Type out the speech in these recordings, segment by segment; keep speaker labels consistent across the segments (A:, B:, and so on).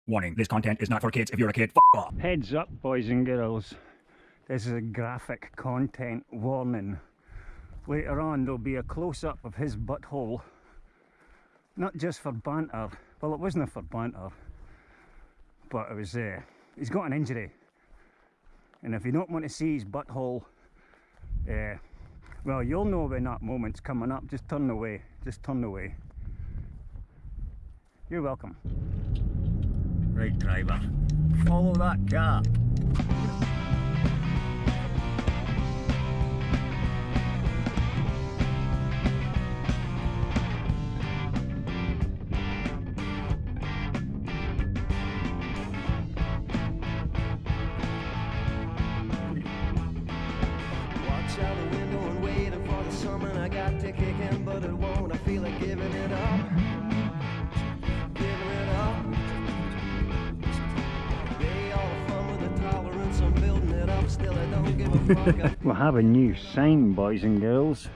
A: Warning, this content is not for kids. If you're a kid, f off.
B: Heads up, boys and girls. This is a graphic content warning. Later on there'll be a close-up of his butthole. Not just for banter. Well, it wasn't for banter. But it was, he's got an injury. And if you don't want to see his butthole, well, you'll know when that moment's coming up. Just turn away. Just turn away. You're welcome. Right, driver. Follow that car.
C: But it won't. I feel like giving it up. Giving it up. They all have fun with the tolerance. I'm building it up. Still I don't give a fuck.
B: We'll have a new sign, boys and girls.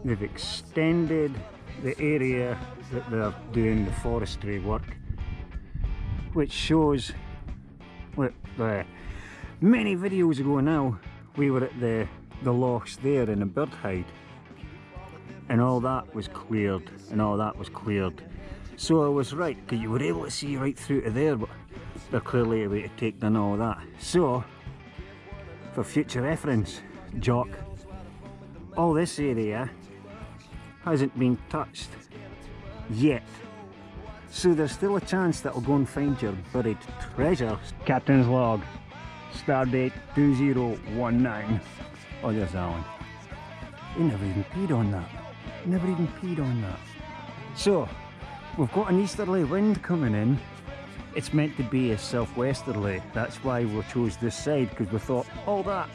B: They've extended the area that they're doing the forestry work, which shows, look, many videos ago now we were at the lochs there in the bird hide, and all that was cleared, so I was right, because you were able to see right through to there, but they're clearly able to take down all that. So for future reference, Jock, all this area hasn't been touched yet, so there's still a chance that I'll go and find your buried treasure. Captain's log, stardate 2019. Oh, there's that one. He never even peed on that. Never even peed on that. So, we've got an easterly wind coming in. It's meant to be a southwesterly. That's why we chose this side, because we thought, all that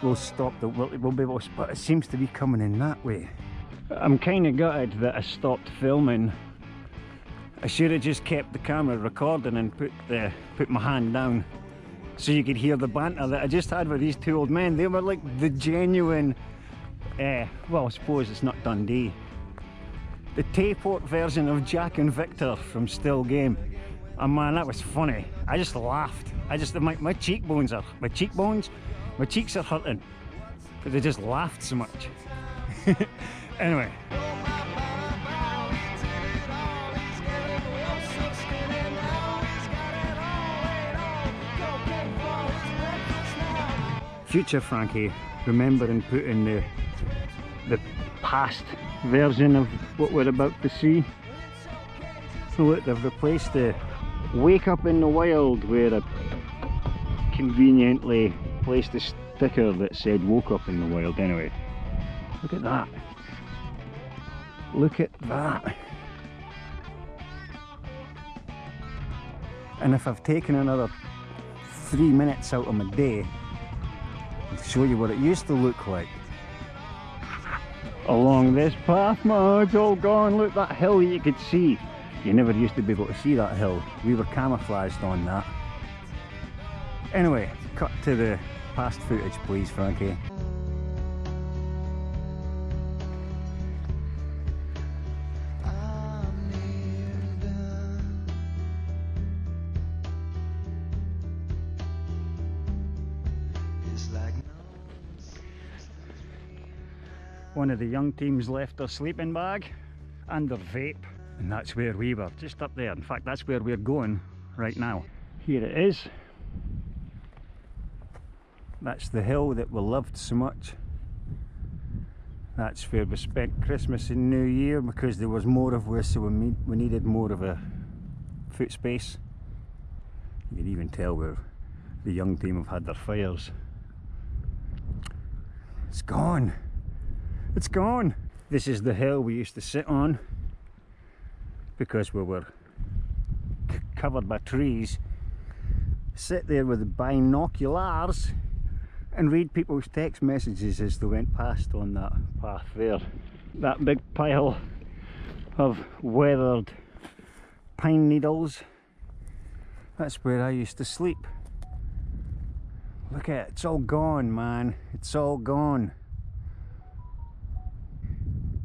B: will stop, we'll be able to, but it seems to be coming in that way. I'm kind of gutted that I stopped filming. I should have just kept the camera recording and put my hand down, so you could hear the banter that I just had with these two old men. They were like the genuine, well, I suppose it's not Dundee, the Tayport version of Jack and Victor from Still Game. And man, that was funny. I just laughed. My cheeks are hurting, because they just laughed so much. Anyway. Future Frankie, remembering putting the past version of what we're about to see. So look, they've replaced the "Wake Up in the Wild" where I conveniently placed a sticker that said "Woke Up in the Wild." Anyway, look at that. Look at that. And if I've taken another 3 minutes out of my day, I'll show you what it used to look like along this path. Man, it's all gone. Look, that hill you could see. You never used to be able to see that hill. We were camouflaged on that. Anyway, cut to the past footage, please, Frankie. One of the young teams left their sleeping bag and their vape, and that's where we were, just up there. In fact, that's where we're going right now. Here it is. That's the hill that we loved so much. That's where we spent Christmas and New Year, because there was more of us, so we needed more of a foot space. You can even tell where the young team have had their fires. It's gone. It's gone. This is the hill we used to sit on, because we were covered by trees. Sit there with the binoculars and read people's text messages as they went past on that path there. That big pile of weathered pine needles, that's where I used to sleep. Look at it, it's all gone, man. It's all gone.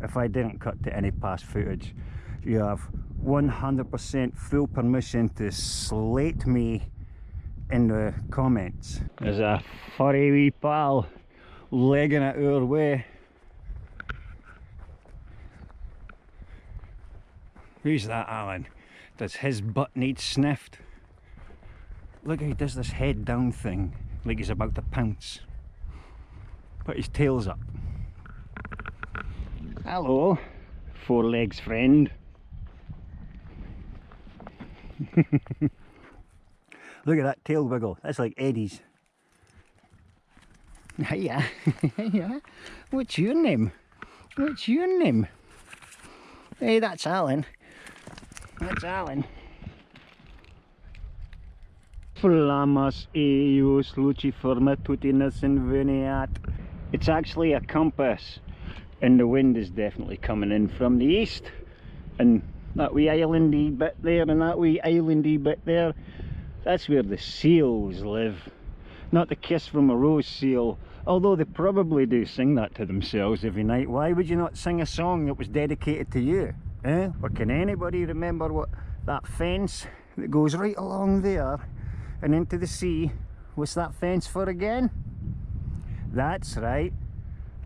B: If I didn't cut to any past footage, you have 100% full permission to slate me in the comments. There's a furry wee pal legging it our way. Who's that, Alan? Does his butt need sniffed? Look how he does this head down thing, like he's about to pounce. Put his tail's up. Hello, four legs friend. Look at that tail wiggle, that's like Eddie's. Hiya, hiya. What's your name? What's your name? Hey, that's Alan. That's Alan. Flamas eos luciferma tutinas inveniat. It's actually a compass, and the wind is definitely coming in from the east, and that wee islandy bit there and that wee islandy bit there, that's where the seals live. Not the kiss from a rose seal, although they probably do sing that to themselves every night. Why would you not sing a song that was dedicated to you? Eh? Or can anybody remember what that fence that goes right along there and into the sea, what's that fence for again? That's right,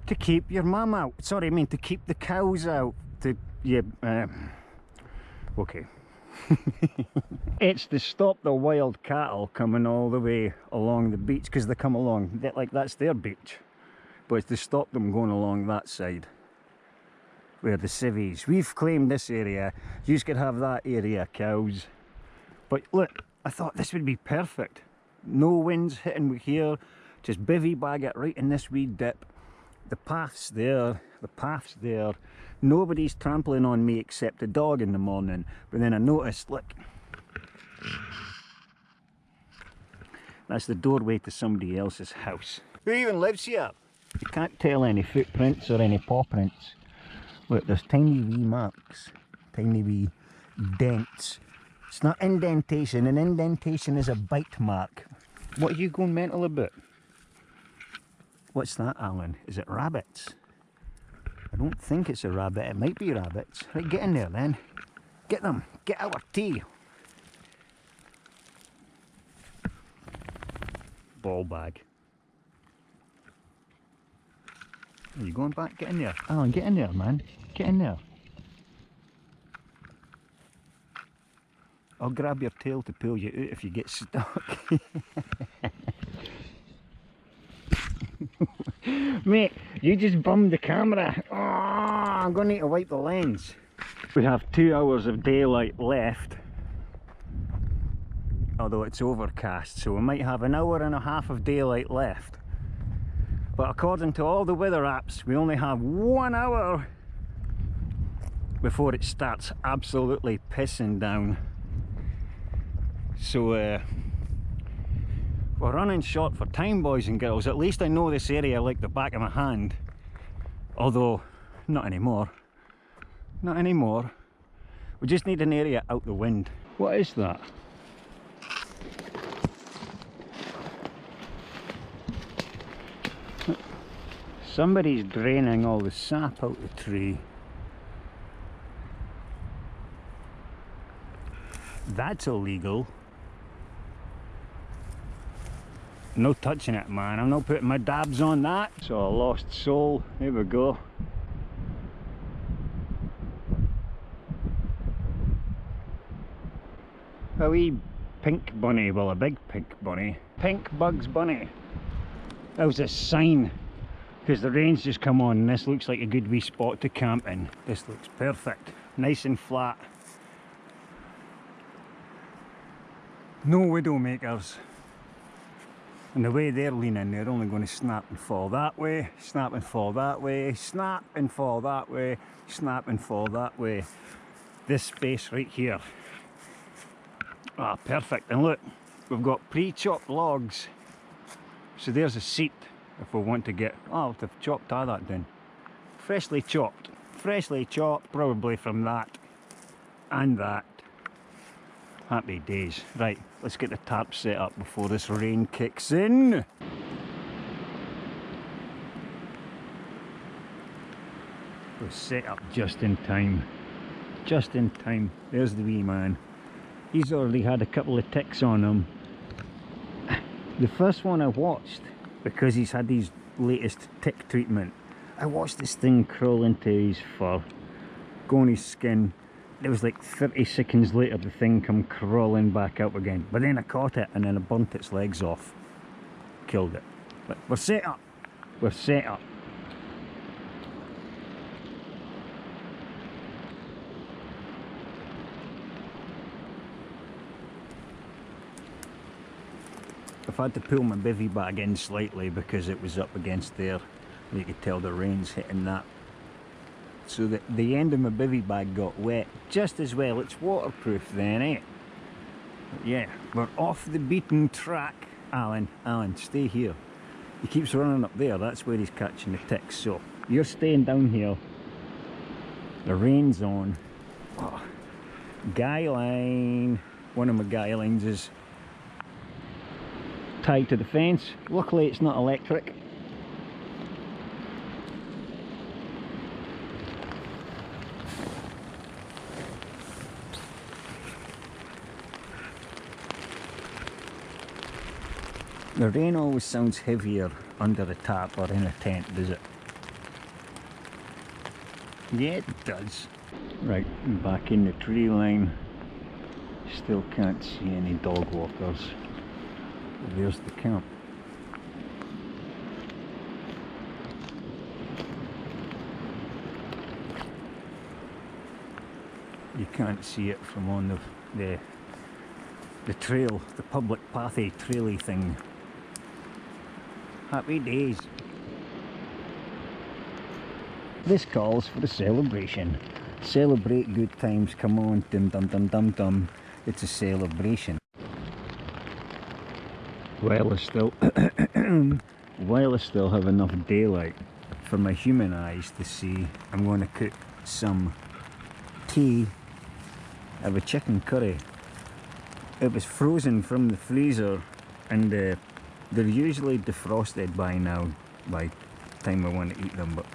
B: to keep your mum out. Sorry, I mean to keep the cows out. To, yeah, okay. It's to stop the wild cattle coming all the way along the beach, because they come along, like that's their beach. But it's to stop them going along that side, where the civvies. We've claimed this area, you could have that area, cows. But look, I thought this would be perfect. No winds hitting here, just bivvy bag it right in this wee dip. The path's there, the path's there. Nobody's trampling on me except the dog in the morning. But then I noticed, look, that's the doorway to somebody else's house. Who even lives here? You can't tell any footprints or any paw prints. Look, there's tiny wee marks, tiny wee dents. It's not indentation, an indentation is a bite mark. What are you going mental about? What's that, Alan? Is it rabbits? I don't think it's a rabbit, it might be rabbits. Right, get in there then. Get them, get our tea. Ball bag. Are you going back? Get in there. Alan, get in there, man. Get in there. I'll grab your tail to pull you out if you get stuck. Mate, you just bummed the camera. Oh, I'm going to need to wipe the lens. We have 2 hours of daylight left, although it's overcast, so we might have an hour and a half of daylight left. But according to all the weather apps, we only have 1 hour before it starts absolutely pissing down. So we're running short for time, boys and girls. At least I know this area like the back of my hand. Although, not anymore. Not anymore. We just need an area out the wind. What is that? Somebody's draining all the sap out the tree. That's illegal. No touching it, man. I'm not putting my dabs on that. So a lost soul. Here we go. A wee pink bunny. Well, a big pink bunny. Pink Bugs Bunny. That was a sign, because the rain's just come on and this looks like a good wee spot to camp in. This looks perfect. Nice and flat. No widowmakers. And the way they're leaning, they're only going to snap and fall that way, snap and fall that way, snap and fall that way, snap and fall that way. This space right here. Ah, perfect. And look, we've got pre-chopped logs. So there's a seat if we want to get... Oh, they've chopped all that down. Freshly chopped. Freshly chopped, probably from that and that. Happy days. Right, let's get the tarp set up before this rain kicks in. We're set up just in time. just in time. There's the wee man. He's already had a couple of ticks on him. The first one I watched, because he's had his latest tick treatment, I watched this thing crawl into his fur, go on his skin. It was like 30 seconds later the thing come crawling back up again. But then I caught it and then I burnt its legs off. Killed it. But we're set up. We're set up. I've had to pull my bivvy bag in slightly because it was up against there. You could tell the rain's hitting that. So that the end of my bivvy bag got wet just as well. It's waterproof then, eh? But yeah, we're off the beaten track. Alan, stay here. He keeps running up there, that's where he's catching the ticks. So you're staying down here. The rain's on. Oh, guy line. One of my guy lines is tied to the fence. Luckily it's not electric. The rain always sounds heavier under a tarp or in a tent, does it? Yeah, it does. Right, back in the tree line. Still can't see any dog walkers. There's the camp. You can't see it from on the trail, the public pathy traily thing. Happy days. This calls for a celebration. Celebrate good times, come on, dum dum dum dum dum. It's a celebration. While I still have enough daylight for my human eyes to see, I'm going to cook some tea. I have a chicken curry. It was frozen from the freezer and they're usually defrosted by now, by the time I want to eat them, but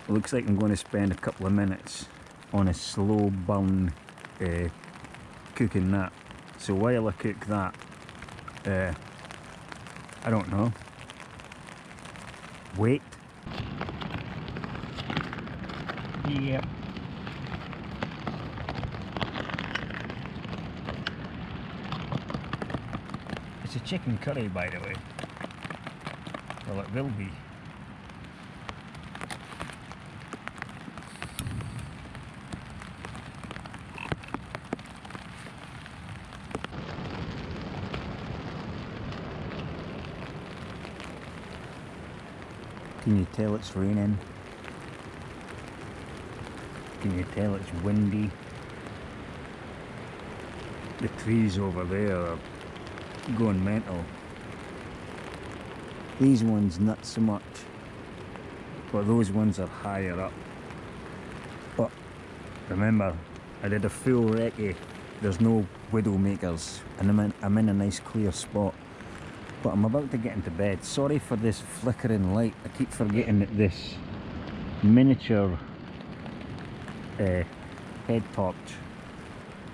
B: it looks like I'm going to spend a couple of minutes on a slow burn cooking that. So while I cook that, I don't know, wait. Yep. It's a chicken curry, by the way. Well, it will be. Can you tell it's raining? Can you tell it's windy? The trees over there are going mental. These ones not so much, but those ones are higher up. But remember, I did a full recce. There's no widow makers, and I'm in a nice clear spot. But I'm about to get into bed. Sorry for this flickering light. I keep forgetting that this miniature head torch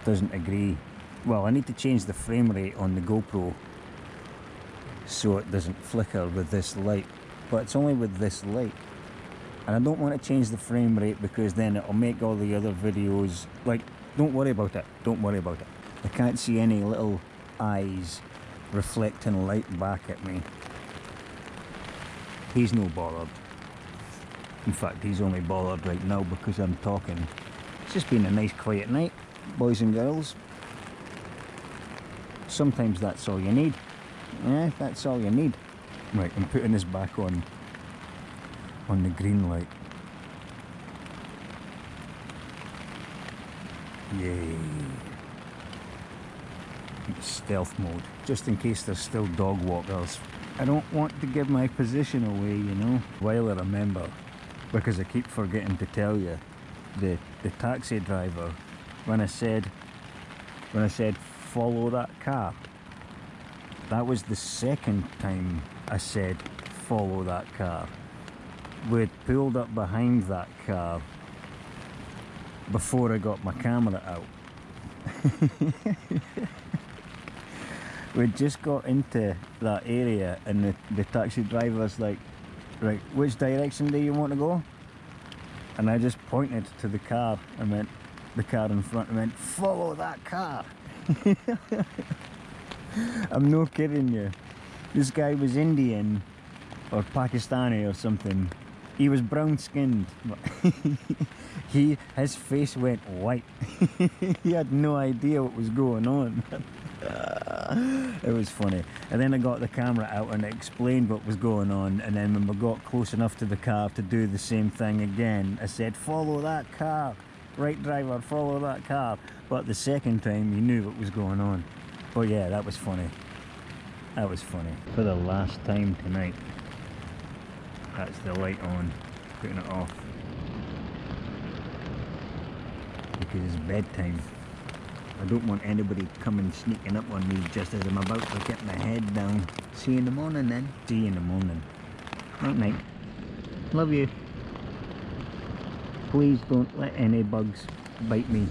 B: doesn't agree. Well, I need to change the frame rate on the GoPro so it doesn't flicker with this light. But it's only with this light. And I don't want to change the frame rate because then it'll make all the other videos, like, don't worry about it. Don't worry about it. I can't see any little eyes reflecting light back at me. He's no bothered. In fact, he's only bothered right now because I'm talking. It's just been a nice quiet night, boys and girls. Sometimes that's all you need. Yeah, that's all you need. Right, I'm putting this back on the green light. Yay. Stealth mode, just in case there's still dog walkers. I don't want to give my position away, you know. While I remember, because I keep forgetting to tell you, the taxi driver, when I said follow that car, that was the second time I said follow that car. We'd pulled up behind that car before I got my camera out. We just got into that area and the taxi driver's like, right, which direction do you want to go? And I just pointed to the car and went, the car in front, and went, follow that car. I'm no kidding you. This guy was Indian or Pakistani or something. He was brown skinned, but his face went white. He had no idea what was going on. It was funny. And then I got the camera out and explained what was going on, and then when we got close enough to the car to do the same thing again, I said, follow that car, right driver, follow that car. But the second time he knew what was going on. But yeah, that was funny. That was funny. For the last time tonight, that's the light on, putting it off because it's bedtime. I don't want anybody coming sneaking up on me just as I'm about to get my head down. See you in the morning then. See you in the morning. Night night. Love you. Please don't let any bugs bite me.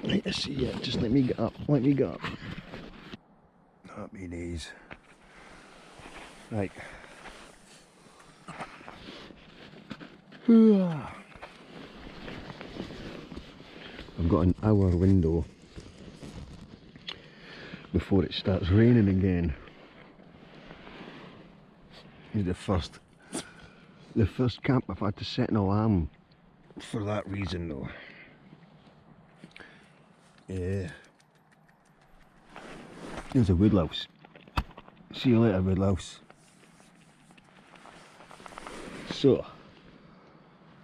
D: Right, I see it. Just let me get up. Let me get up.
B: Happy days. Right.
D: I've got an hour window before it starts raining again. It's the first camp I've had to set an alarm for that reason though. Yeah. There's a woodlouse. See you later, woodlouse. So,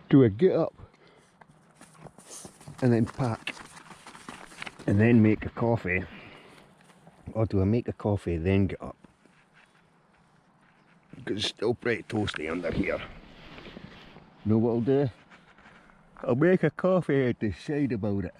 D: do I get up and then pack and then make a coffee, or do I make a coffee then get up? Because it's still pretty toasty under here. You know what I'll do? I'll make a coffee and decide about it.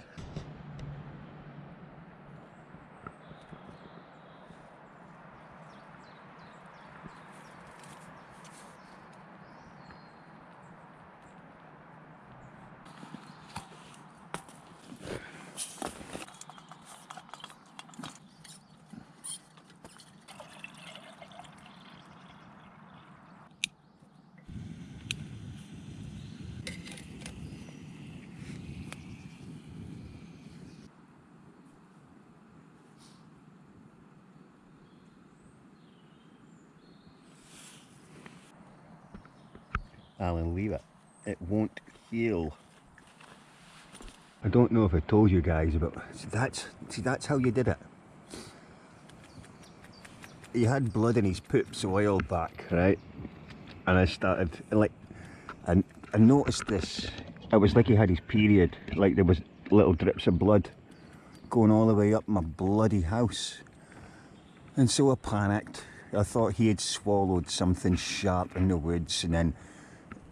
D: Alan, leave it. It won't heal. I don't know if I told you guys, but that's how you did it. He had blood in his poops a while back, right? And I started, like, I noticed this. It was like he had his period, like there was little drips of blood going all the way up my bloody house. And so I panicked. I thought he had swallowed something sharp in the woods, and then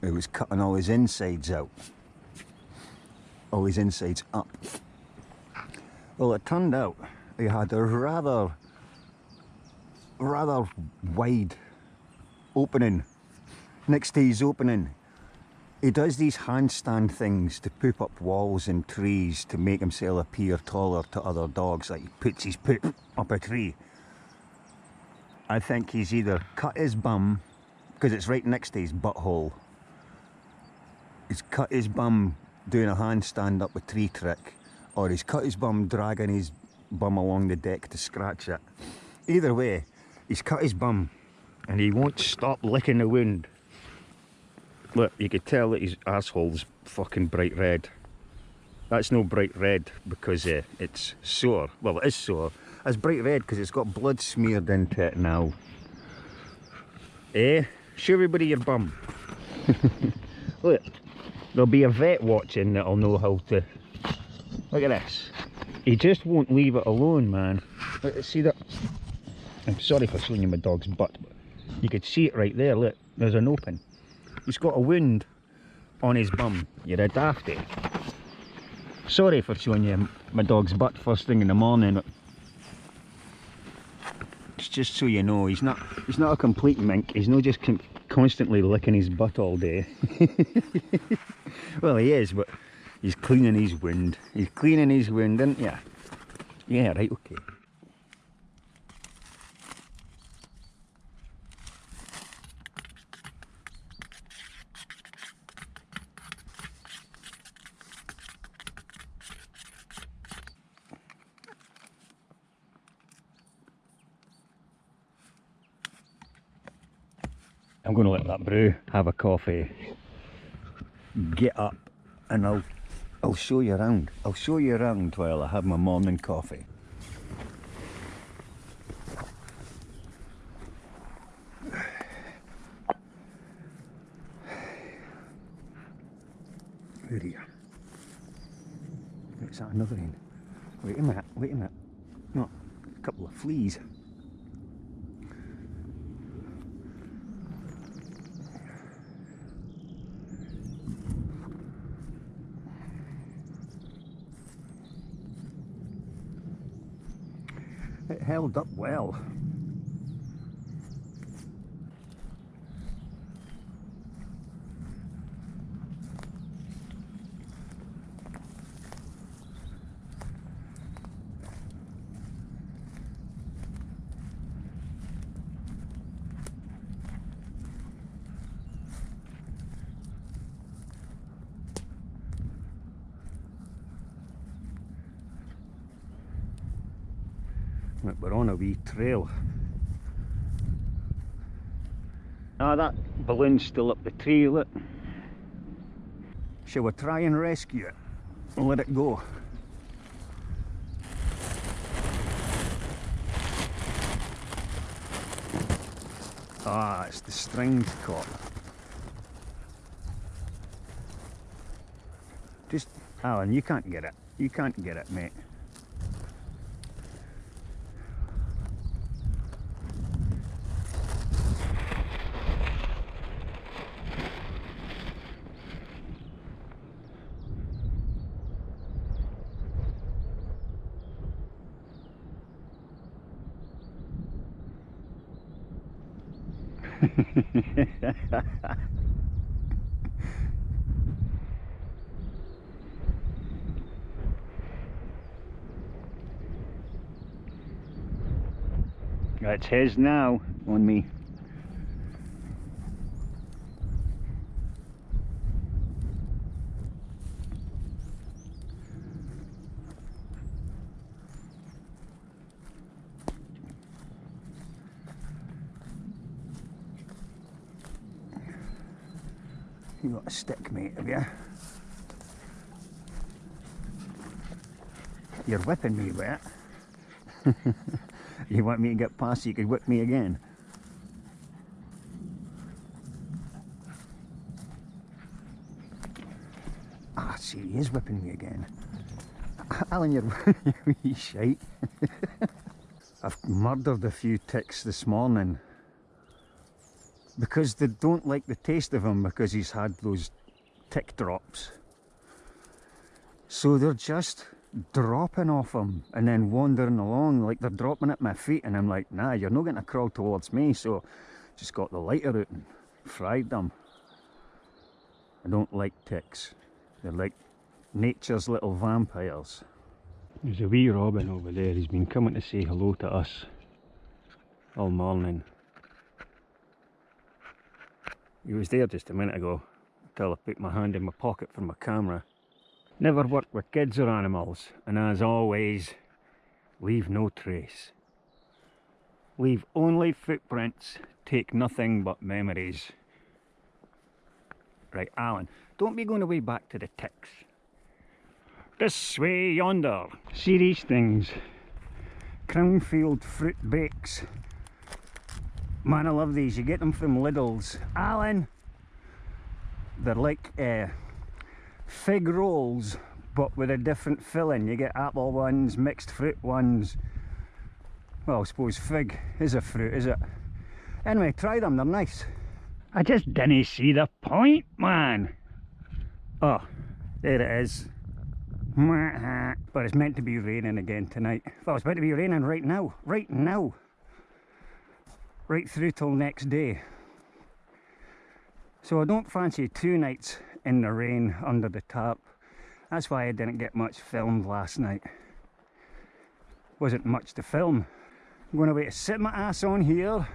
D: it was cutting all his insides out. All his insides up. Well, it turned out he had a rather wide opening next to his opening. He does these handstand things to poop up walls and trees to make himself appear taller to other dogs, like he puts his poop up a tree. I think he's either cut his bum, because it's right next to his butthole. He's cut his bum doing a handstand up a tree trick, or he's cut his bum dragging his bum along the deck to scratch it. Either way, he's cut his bum and he won't stop licking the wound. Look, you could tell that his asshole's fucking bright red. That's no bright red because it's sore. Well, it is sore. It's bright red because it's got blood smeared into it now. Show everybody your bum. Look. There'll be a vet watching that'll know how to... Look at this. He just won't leave it alone, man. See that? I'm sorry for showing you my dog's butt, but
B: You could see it right there, look, there's an open. He's got a wound on his bum. You're a dafty. Sorry for showing you my dog's butt first thing in the morning. It's just so you know, he's not a complete mink. He's not just constantly licking his butt all day. Well, he is, but he's cleaning his wound. He's cleaning his wound, isn't ya? Yeah, right, okay. I'm going to let that brew, have a coffee, get up, and I'll show you around. I'll show you around while I have my morning coffee. Where are you? Is that another one? Wait a minute, wait a minute. No, a couple of fleas. It held up well. Look, we're on a wee trail. Ah, that balloon's still up the tree, look. Shall we try and rescue it and let it go? Ah, it's the stringed caught. Just, Alan, you can't get it. You can't get it, mate. It's his now, on me. You got a stick, mate, have you? You're whipping me with it. You want me to get past so you could whip me again? Ah, see, he is whipping me again. Alan, you're wee shite. I've murdered a few ticks this morning because they don't like the taste of him because he's had those tick drops. So they're just dropping off him and then wandering along like they're dropping at my feet, and I'm like, nah, you're not going to crawl towards me. So just got the lighter out and fried them. I don't like ticks. They're like nature's little vampires. There's a wee robin over there. He's been coming to say hello to us all morning. He was there just a minute ago until I put my hand in my pocket for my camera. Never work with kids or animals, and as always, leave no trace. Leave only footprints, take nothing but memories. Right, Alan, don't be going away back to the ticks. This way yonder. See these things? Crownfield fruit bakes. Man, I love these. You get them from Lidl's. Alan! They're like fig rolls, but with a different filling. You get apple ones, mixed fruit ones. Well, I suppose fig is a fruit, is it? Anyway, try them, they're nice. I just didn't see the point, man. Oh, there it is. But it's meant to be raining again tonight. Well, it's meant to be raining right now. Right now. Right through till next day. So I don't fancy 2 nights in the rain under the tarp. That's why I didn't get much filmed last night. Wasn't much to film. I'm going to wait to sit my ass on here.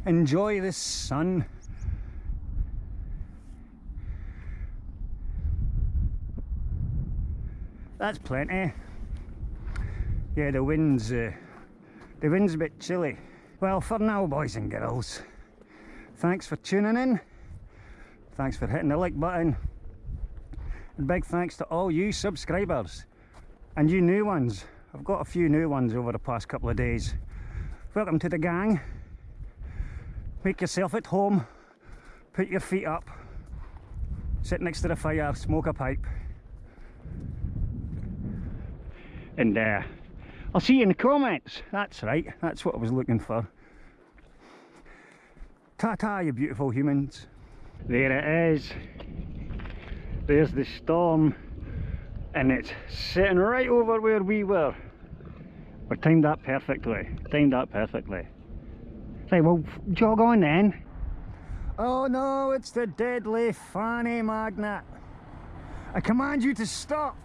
B: Enjoy the sun. That's plenty. Yeah, the wind's a bit chilly. Well, for now, boys and girls, thanks for tuning in. Thanks for hitting the like button. And big thanks to all you subscribers and you new ones. I've got a few new ones over the past couple of days. Welcome to the gang. Make yourself at home, put your feet up, sit next to the fire, smoke a pipe. And I'll see you in the comments. That's right, that's what I was looking for. Ta-ta, you beautiful humans. There it is. There's the storm, and it's sitting right over where we were. We timed that perfectly, Right, well, jog on then. Oh no, it's the deadly fanny magnet. I command you to stop.